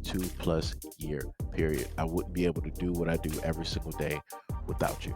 2+ year period. I wouldn't be able to do what I do every single day without you.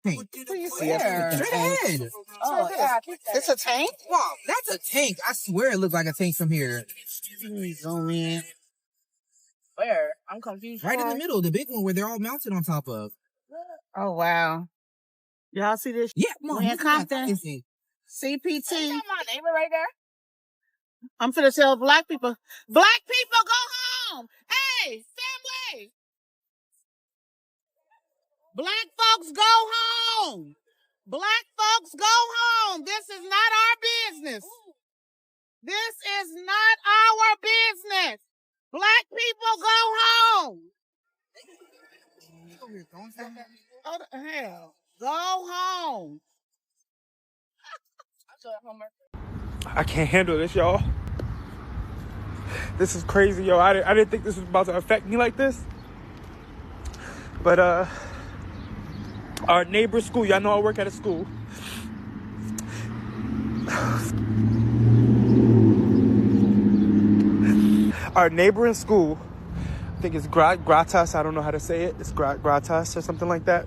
Tank. What do you see? Where? Straight ahead. Oh, yeah. It's a tank? Wow, that's a tank. I swear it looks like a tank from here. Let me zoom in. Where? I'm confused. Right in the middle, the big one where they're all mounted on top of. Oh, wow. Y'all see this? Yeah, come on. We in Compton. CPT. My neighbor right there. I'm finna tell black people, go home. Hey, family. Black folks, go home. Black folks, go home. This is not our business. This is not our business. Black people, go home. Oh, the hell. Go home. I can't handle this, y'all. This is crazy, yo. I didn't think this was about to affect me like this. But our neighbor's school, y'all know I work at a school. Our neighboring school, I think it's Gratas, I don't know how to say it. It's Gratas or something like that.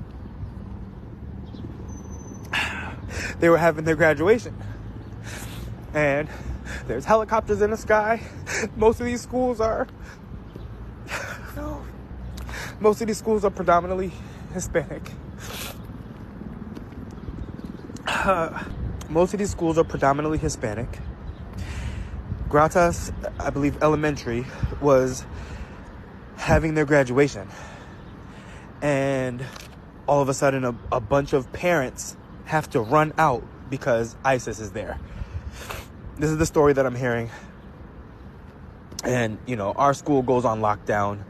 They were having their graduation. And there's helicopters in the sky. Most of these schools are predominantly Hispanic. Most of these schools are predominantly Hispanic. Gratas, I believe elementary, was having their graduation. And all of a sudden, a bunch of parents have to run out because ISIS is there. This is the story that I'm hearing. And, our school goes on lockdown.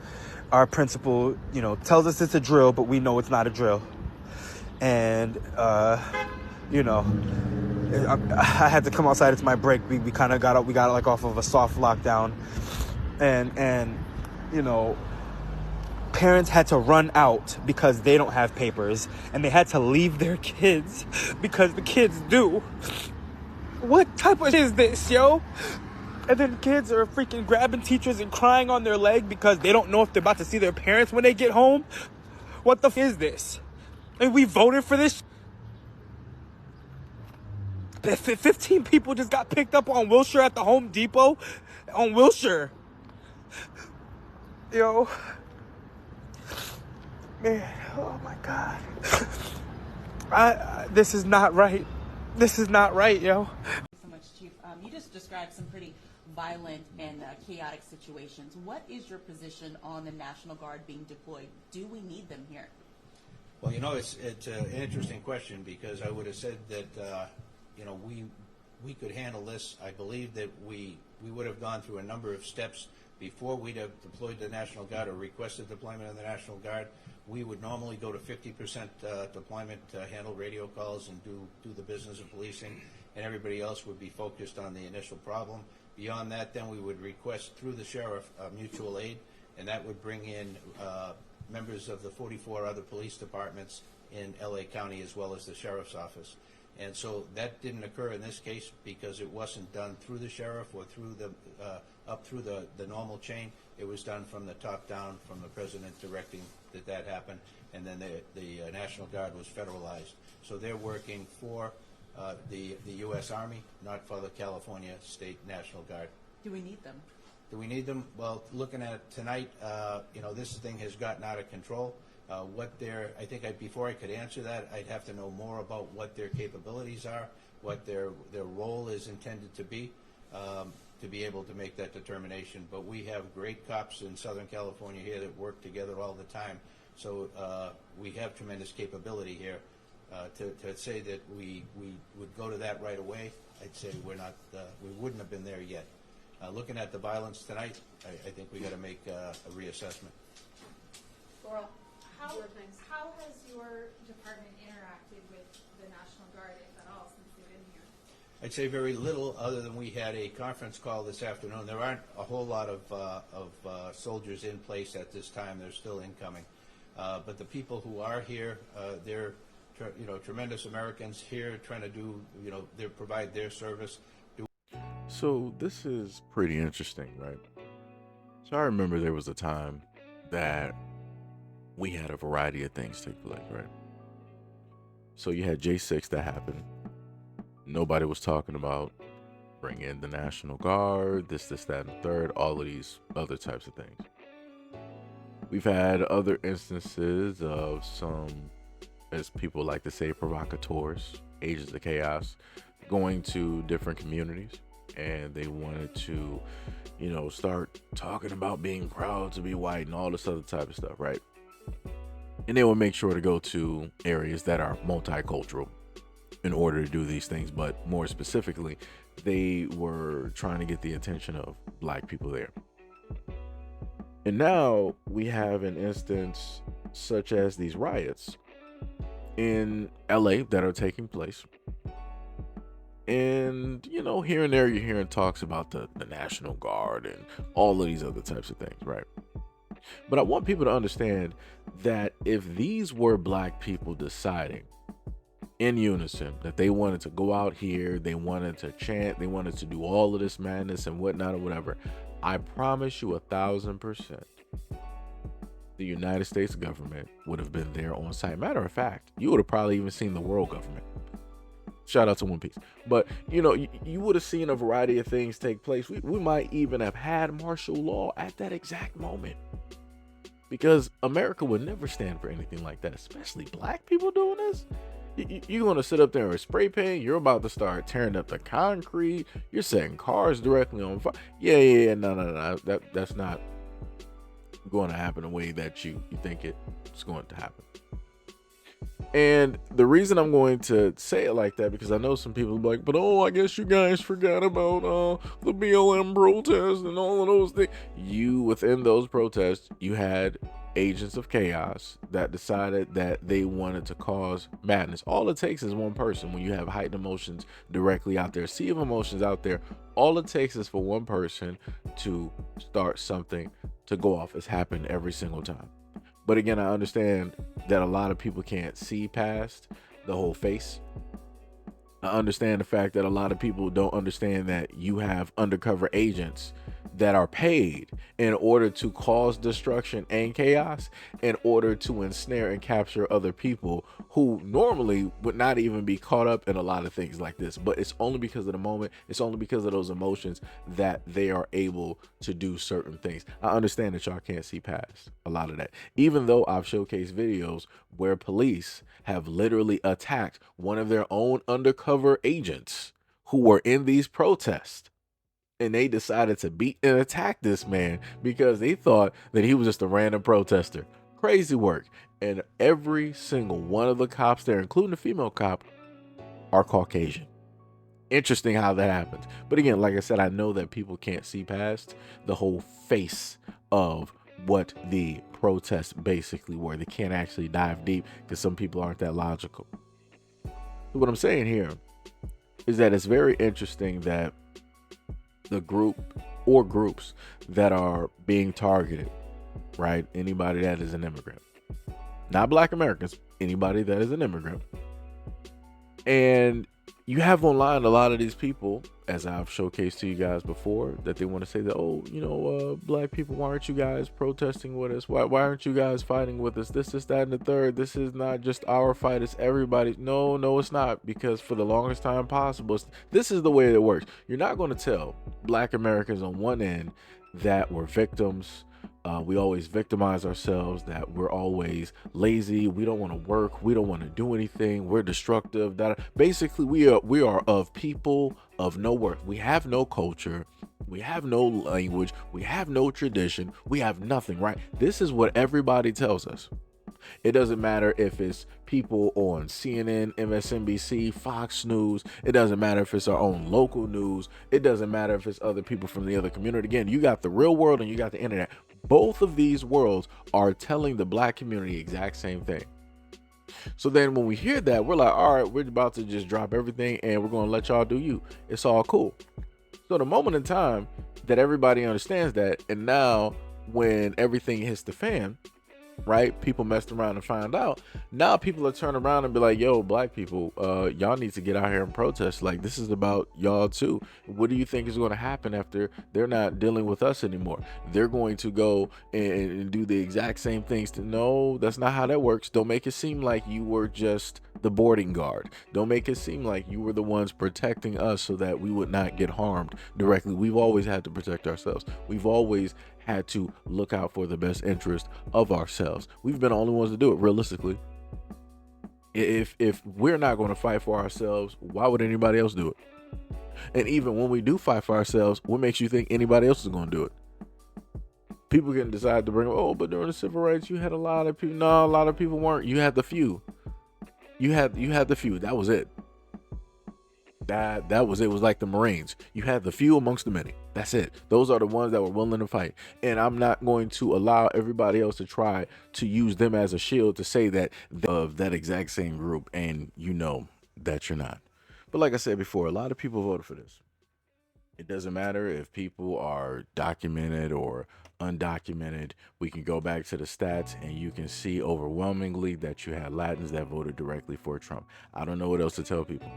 Our principal, tells us it's a drill, but we know it's not a drill. And, I had to come outside. It's my break. We kind of got off of a soft lockdown. And parents had to run out because they don't have papers. And they had to leave their kids because the kids do. What type of shit is this, yo? And then kids are freaking grabbing teachers and crying on their leg because they don't know if they're about to see their parents when they get home. What the f is this? And we voted for this. 15 people just got picked up on Wilshire at the Home Depot. On Wilshire. Yo. Man, oh my God. This is not right. This is not right, yo. Thank you so much, Chief. You just described some pretty violent and chaotic situations. What is your position on the National Guard being deployed? Do we need them here? Well, it's an interesting question because I would have said that, we could handle this. I believe that we would have gone through a number of steps before we'd have deployed the National Guard or requested deployment of the National Guard. We would normally go to 50% deployment, handle radio calls and do the business of policing, and everybody else would be focused on the initial problem. Beyond that, then we would request through the sheriff mutual aid, and that would bring in members of the 44 other police departments in LA County as well as the sheriff's office. And so that didn't occur in this case because it wasn't done through the sheriff or through up through the normal chain. It was done from the top down, from the president directing that happened, and then the National Guard was federalized. So they're working for the U.S. Army, not for the California State National Guard. Do we need them? Do we need them? Well, looking at tonight, this thing has gotten out of control. Before I could answer that, I'd have to know more about what their capabilities are, what their role is intended to be able to make that determination. But we have great cops in Southern California here that work together all the time. So we have tremendous capability here. To say that we would go to that right away, I'd say we wouldn't have been there yet. Looking at the violence tonight, I think we got to make a reassessment. Laurel, how has your department interacted with the National Guard, if at all, since they've been here? I'd say very little, other than we had a conference call this afternoon. There aren't a whole lot of soldiers in place at this time. They're still incoming. But the people who are here, they're tremendous Americans here trying to do, provide their service. So this is pretty interesting, right? So I remember there was a time that we had a variety of things take place, right? So you had J6 that happened. Nobody was talking about bring in the National Guard, this, that, and the third, all of these other types of things. We've had other instances of some, as people like to say, provocateurs, agents of chaos, going to different communities, and they wanted to, start talking about being proud to be white and all this other type of stuff, right? And they will make sure to go to areas that are multicultural in order to do these things, but more specifically, they were trying to get the attention of black people there. And now we have an instance such as these riots in LA that are taking place. And, here and there you're hearing talks about the National Guard and all of these other types of things, right? But I want people to understand that if these were black people deciding in unison that they wanted to go out here, they wanted to chant, they wanted to do all of this madness and whatnot or whatever, I promise you 1,000%, the United States government would have been there on site. Matter of fact, you would have probably even seen the world government. Shout out to One Piece. But, you would have seen a variety of things take place. We might even have had martial law at that exact moment. Because America would never stand for anything like that, especially black people doing this. You're going to sit up there and spray paint. You're about to start tearing up the concrete. You're setting cars directly on fire. Yeah. No. That's not going to happen the way that you think it's going to happen. And the reason I'm going to say it like that, because I know some people are like, but I guess you guys forgot about the BLM protest and all of those things. Within those protests, you had agents of chaos that decided that they wanted to cause madness. All it takes is one person. When you have heightened emotions directly out there, sea of emotions out there, all it takes is for one person to start something to go off. It's happened every single time. But again, I understand that a lot of people can't see past the whole face. I understand the fact that a lot of people don't understand that you have undercover agents that are paid in order to cause destruction and chaos, in order to ensnare and capture other people who normally would not even be caught up in a lot of things like this. But it's only because of the moment, it's only because of those emotions that they are able to do certain things. I understand that y'all can't see past a lot of that, even though I've showcased videos where police have literally attacked one of their own undercover agents who were in these protests. And they decided to beat and attack this man because they thought that he was just a random protester. Crazy work. And every single one of the cops there, including the female cop, are Caucasian. Interesting how that happens. But again, like I said, I know that people can't see past the whole face of what the protests basically were. They can't actually dive deep because some people aren't that logical. So what I'm saying here is that it's very interesting that the group or groups that are being targeted, right? Anybody that is an immigrant, not black Americans, anybody that is an immigrant. And you have online a lot of these people, as I've showcased to you guys before, that they want to say that, black people, why aren't you guys protesting with us? Why aren't you guys fighting with us? This, that, and the third. This is not just our fight, it's everybody. No, it's not, because for the longest time possible, this is the way it works. You're not going to tell black Americans on one end that we're victims. We always victimize ourselves, that we're always lazy, we don't want to work, we don't want to do anything, we're destructive. Basically, we are of people of no worth. We have no culture, we have no language, we have no tradition, we have nothing, right? This is what everybody tells us. It doesn't matter if it's people on CNN, MSNBC, Fox News. It doesn't matter if it's our own local news. It doesn't matter if it's other people from the other community. Again, you got the real world and you got the internet. Both of these worlds are telling the black community the exact same thing. So then when we hear that, we're like, all right, we're about to just drop everything and we're going to let y'all do you. It's all cool. So the moment in time that everybody understands that, and now when everything hits the fan, right? People messed around and found out. Now people are turning around and be like, yo, black people, y'all need to get out here and protest. Like, this is about y'all too. What do you think is going to happen after they're not dealing with us anymore? They're going to go and do the exact same things. No, that's not how that works. Don't make it seem like you were just the boarding guard. Don't make it seem like you were the ones protecting us so that we would not get harmed directly. We've always had to protect ourselves. We've always had to look out for the best interest of ourselves. We've been the only ones to do it, realistically. If we're not going to fight for ourselves, why would anybody else do it? And even when we do fight for ourselves, what makes you think anybody else is going to do it? People can decide to bring, oh, but during the civil rights, you had a lot of people. No, a lot of people weren't. You had the few. You had the few. That was it. That was it. It was like the Marines. You had the few amongst the many. That's it. Those are the ones that were willing to fight. And I'm not going to allow everybody else to try to use them as a shield to say that of that exact same group, and you know that you're not. But like I said before, a lot of people voted for this. It doesn't matter if people are documented or undocumented. We can go back to the stats and you can see overwhelmingly that you had Latins that voted directly for Trump. I don't know what else to tell people.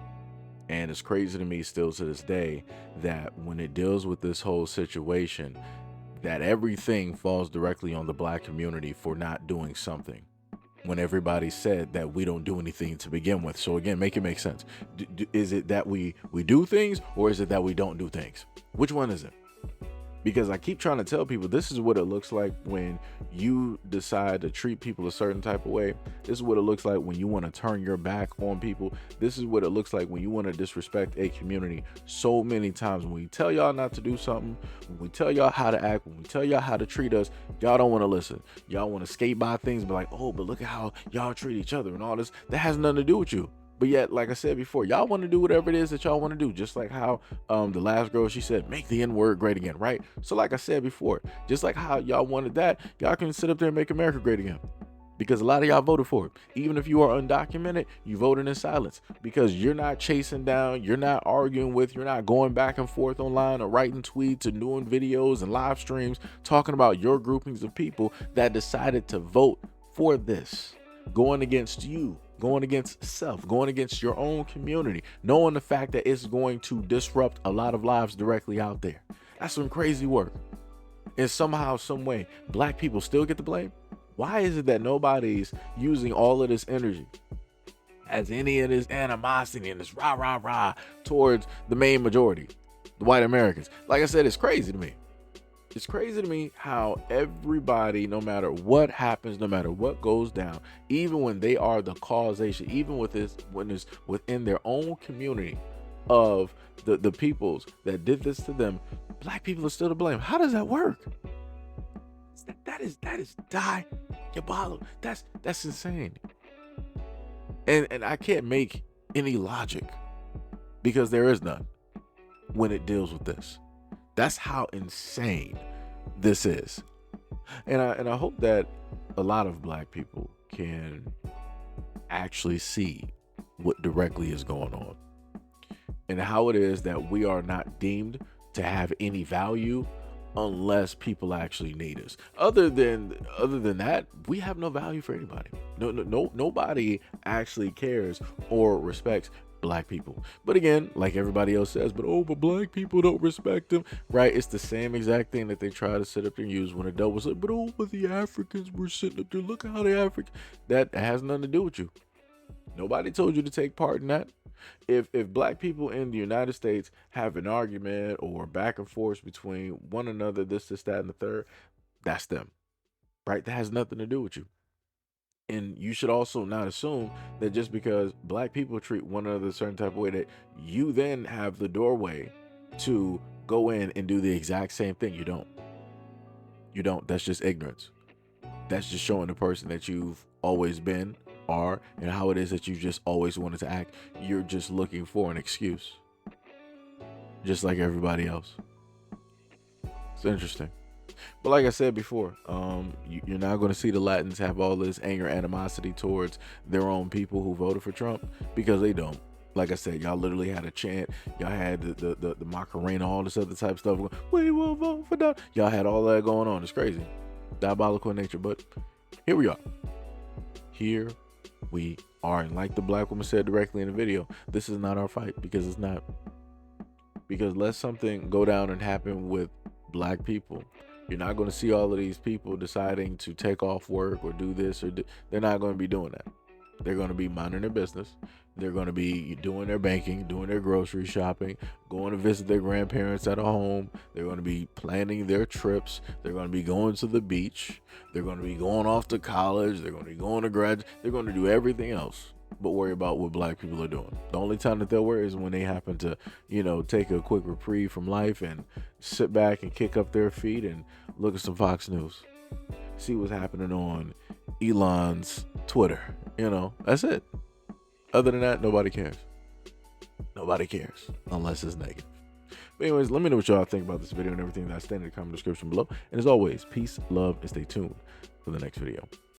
And it's crazy to me still to this day that when it deals with this whole situation, that everything falls directly on the black community for not doing something when everybody said that we don't do anything to begin with. So again, make it make sense. Is it that we do things, or is it that we don't do things? Which one is it? Because I keep trying to tell people this is what it looks like when you decide to treat people a certain type of way. This is what it looks like when you want to turn your back on people. This is what it looks like when you want to disrespect a community so many times. When we tell y'all not to do something, when we tell y'all how to act, when we tell y'all how to treat us, y'all don't want to listen. Y'all want to skate by things and be like, oh, but look at how y'all treat each other and all this. That has nothing to do with you. But yet, like I said before, y'all want to do whatever it is that y'all want to do. Just like how the last girl, she said, make the N-word great again, right? So like I said before, just like how y'all wanted that, y'all can sit up there and make America great again. Because a lot of y'all voted for it. Even if you are undocumented, you voted in silence. Because you're not chasing down, you're not arguing with, you're not going back and forth online or writing tweets and doing videos and live streams talking about your groupings of people that decided to vote for this. Going against you. Going against self, going against your own community, knowing the fact that it's going to disrupt a lot of lives directly out there. That's some crazy work. And somehow, some way, black people still get the blame. Why is it that nobody's using all of this energy, as any of this animosity and this rah towards the main majority, the white Americans? Like I said, it's crazy to me. It's crazy to me how everybody, no matter what happens, no matter what goes down, even when they are the causation, even with this, when it's within their own community of the peoples that did this to them, black people are still to blame. How does that work? That is diabolical. That's insane. And I can't make any logic because there is none when it deals with this. That's how insane this is. And I hope that a lot of black people can actually see what directly is going on and how it is that we are not deemed to have any value unless people actually need us. Other than that, we have no value for anybody. Nobody actually cares or respects black people. But again, like everybody else says, but black people don't respect them, right? It's the same exact thing that they try to sit up and use when a dope was like, but the Africans were sitting up there, look at how the African. That has nothing to do with you. Nobody told you to take part in that. If black people in the United States have an argument or back and forth between one another, this, that, and the third, that's them, right? That has nothing to do with you. And you should also not assume that just because black people treat one another a certain type of way, that you then have the doorway to go in and do the exact same thing. You don't. That's just ignorance. That's just showing the person that you've always been, are, and how it is that you just always wanted to act. You're just looking for an excuse, just like everybody else. It's interesting. But like I said before, you're not going to see the Latins have all this anger, animosity towards their own people who voted for Trump, because they don't. Like I said, y'all literally had a chant. Y'all had the Macarena, all this other type of stuff. We will vote for that. Y'all had all that going on. It's crazy. Diabolical in nature. But Here we are. Here we are. And like the black woman said directly in the video, this is not our fight, because it's not. Because let something go down and happen with black people, you're not going to see all of these people deciding to take off work or do this or they're not going to be doing that. They're going to be minding their business. They're going to be doing their banking, doing their grocery shopping, going to visit their grandparents at a home. They're going to be planning their trips. They're going to be going to the beach. They're going to be going off to college. They're going to be going to grad. They're going to do everything else but worry about what black people are doing. The only time that they'll worry is when they happen to, take a quick reprieve from life and sit back and kick up their feet and look at some Fox News. See what's happening on Elon's Twitter. That's it. Other than that, nobody cares. Nobody cares unless it's negative. But anyways, let me know what y'all think about this video and everything that's in the comment description below. And as always, peace, love, and stay tuned for the next video.